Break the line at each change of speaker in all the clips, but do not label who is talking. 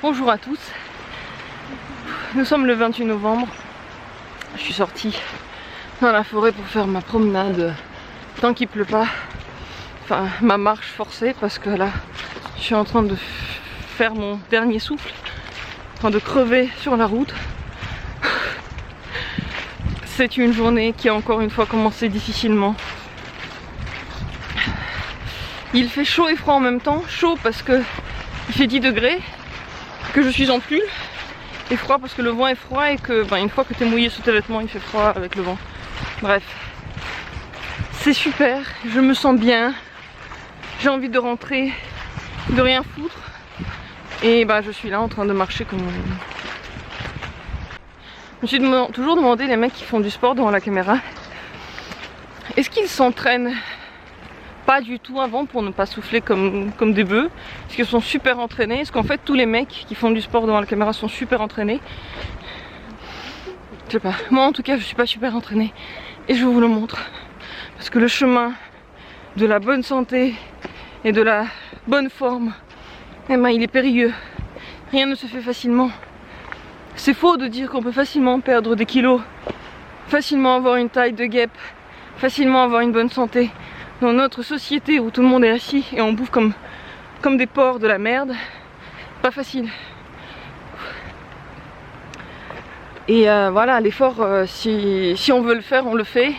Bonjour à tous. Nous sommes le 28 novembre. Je suis sortie dans la forêt pour faire ma promenade tant qu'il pleut pas. Enfin, ma marche forcée parce que là, je suis en train de faire mon dernier souffle, en train de crever sur la route. C'est une journée qui a encore une fois commencé difficilement. Il fait chaud et froid en même temps. Chaud parce que il fait 10 degrés, que je suis en pull, et froid parce que le vent est froid et que une fois que tu es mouillé sous tes vêtements, il fait froid avec le vent. Bref, c'est super, je me sens bien, j'ai envie de rentrer, de rien foutre, et je suis là en train de marcher comme... Je me suis toujours demandé, les mecs qui font du sport devant la caméra, est-ce qu'ils s'entraînent pas du tout avant pour ne pas souffler comme des bœufs? Est-ce qu'ils sont super entraînés? Est-ce qu'en fait tous les mecs qui font du sport devant la caméra sont super entraînés? Je sais pas, moi en tout cas je suis pas super entraînée et je vous le montre parce que le chemin de la bonne santé et de la bonne forme, il est périlleux, rien ne se fait facilement. C'est faux de dire qu'on peut facilement perdre des kilos, facilement avoir une taille de guêpe, facilement avoir une bonne santé. Dans notre société où tout le monde est assis et on bouffe comme des porcs de la merde, pas facile. Et voilà, l'effort, si on veut le faire, on le fait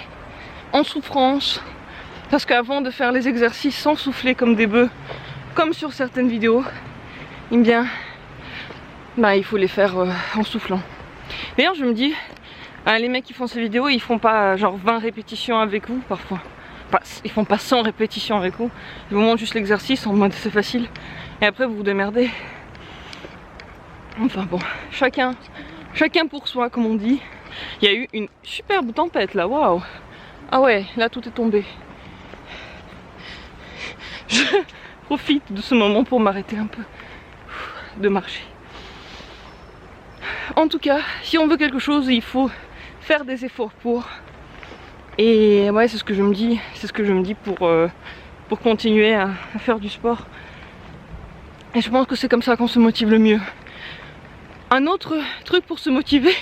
en souffrance. Parce qu'avant de faire les exercices sans souffler comme des bœufs, comme sur certaines vidéos, il faut les faire en soufflant. D'ailleurs, je me dis, les mecs qui font ces vidéos, ils font pas genre 20 répétitions avec vous parfois. Ils font pas 100 répétitions avec vous, ils vous montrent juste l'exercice en mode c'est facile et après vous vous démerdez. Enfin bon, chacun pour soi comme on dit. Il y a eu une superbe tempête là, waouh. Ah ouais, là tout est tombé. Je profite de ce moment pour m'arrêter un peu de marcher. En tout cas, si on veut quelque chose, il faut faire des efforts pour. Et ouais, c'est ce que je me dis, pour continuer à faire du sport. Et je pense que c'est comme ça qu'on se motive le mieux. Un autre truc pour se motiver,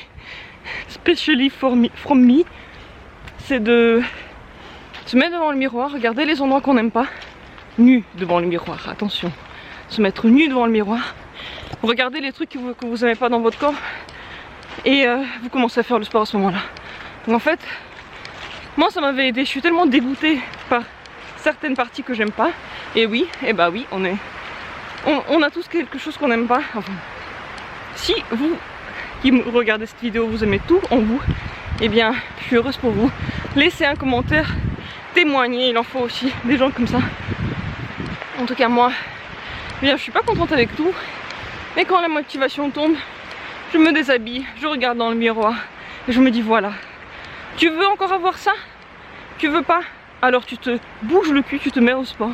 especially from me, c'est de se mettre devant le miroir, regarder les endroits qu'on n'aime pas, nu devant le miroir, attention. Se mettre nu devant le miroir, regarder les trucs que vous n'aimez pas dans votre corps, et vous commencez à faire le sport à ce moment-là. Donc en fait, moi ça m'avait aidé, je suis tellement dégoûtée par certaines parties que j'aime pas. Et oui, oui, on a tous quelque chose qu'on n'aime pas. Enfin, si vous qui regardez cette vidéo, vous aimez tout en vous, je suis heureuse pour vous. Laissez un commentaire, témoignez, il en faut aussi des gens comme ça. En tout cas moi, je suis pas contente avec tout. Mais quand la motivation tombe, je me déshabille, je regarde dans le miroir et je me dis voilà. Tu veux encore avoir ça? Tu veux pas? Alors tu te bouges le cul, tu te mets au sport.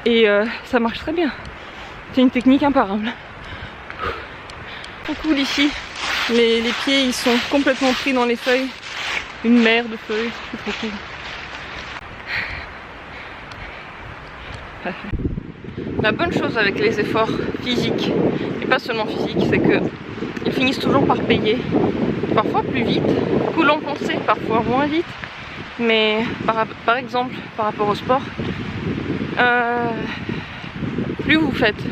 Et ça marche très bien. C'est une technique imparable. Trop cool ici. Les pieds ils sont complètement pris dans les feuilles. Une mer de feuilles, c'est trop cool. La bonne chose avec les efforts physiques, et pas seulement physiques, c'est que ils finissent toujours par payer. Parfois plus vite que l'on pensait, parfois moins vite. Mais par exemple, par rapport au sport, plus vous faites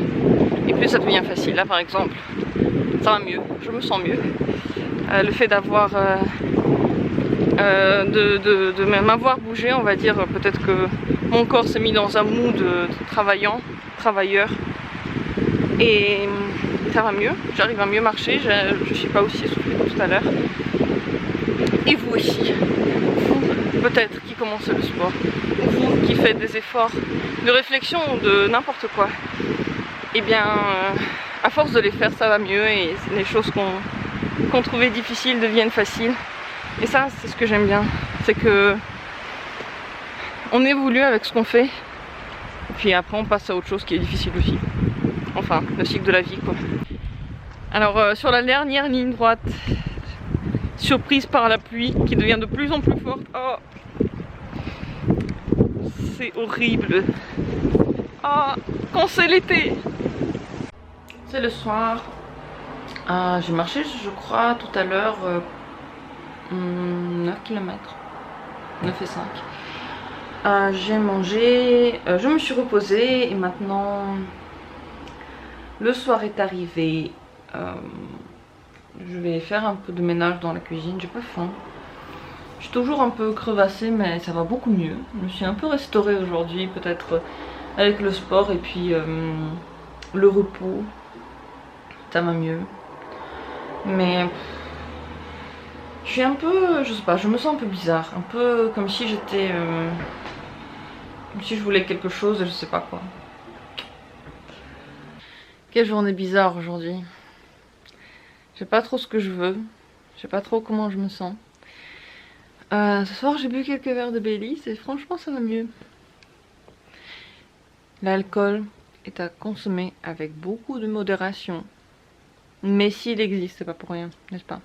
et plus ça devient facile. Là par exemple, ça va mieux, je me sens mieux. Le fait d'avoir de m'avoir bougé, on va dire, peut-être que mon corps s'est mis dans un mood de travailleur, et ça va mieux, j'arrive à mieux marcher, je suis pas aussi essoufflée que tout à l'heure. Et vous aussi, vous peut-être qui commencez le sport, ou vous qui faites des efforts de réflexion ou de n'importe quoi, à force de les faire ça va mieux et les choses qu'on trouvait difficiles deviennent faciles. Et ça c'est ce que j'aime bien, c'est que on évolue avec ce qu'on fait et puis après on passe à autre chose qui est difficile aussi. Enfin, le cycle de la vie quoi. Alors sur la dernière ligne droite, surprise par la pluie qui devient de plus en plus forte. Oh, c'est horrible. Ah, quand c'est l'été. C'est le soir. J'ai marché, je crois, tout à l'heure 9 km. 9 et 5. J'ai mangé, je me suis reposée et maintenant le soir est arrivé. Je vais faire un peu de ménage dans la cuisine, j'ai pas faim. Je suis toujours un peu crevassée mais ça va beaucoup mieux. Je me suis un peu restaurée aujourd'hui, peut-être avec le sport et puis le repos. Ça va mieux. Mais je suis un peu, je sais pas, je me sens un peu bizarre. Un peu comme si j'étais... comme si je voulais quelque chose et je sais pas quoi. Quelle journée bizarre aujourd'hui. Je sais pas trop ce que je veux. Je sais pas trop comment je me sens. Ce soir j'ai bu quelques verres de Baileys et franchement ça va mieux. L'alcool est à consommer avec beaucoup de modération. Mais s'il existe, c'est pas pour rien, n'est-ce pas?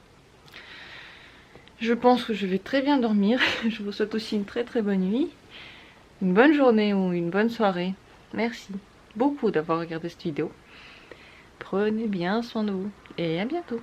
Je pense que je vais très bien dormir. Je vous souhaite aussi une très bonne nuit. Une bonne journée ou une bonne soirée. Merci beaucoup d'avoir regardé cette vidéo. Prenez bien soin de vous et à bientôt.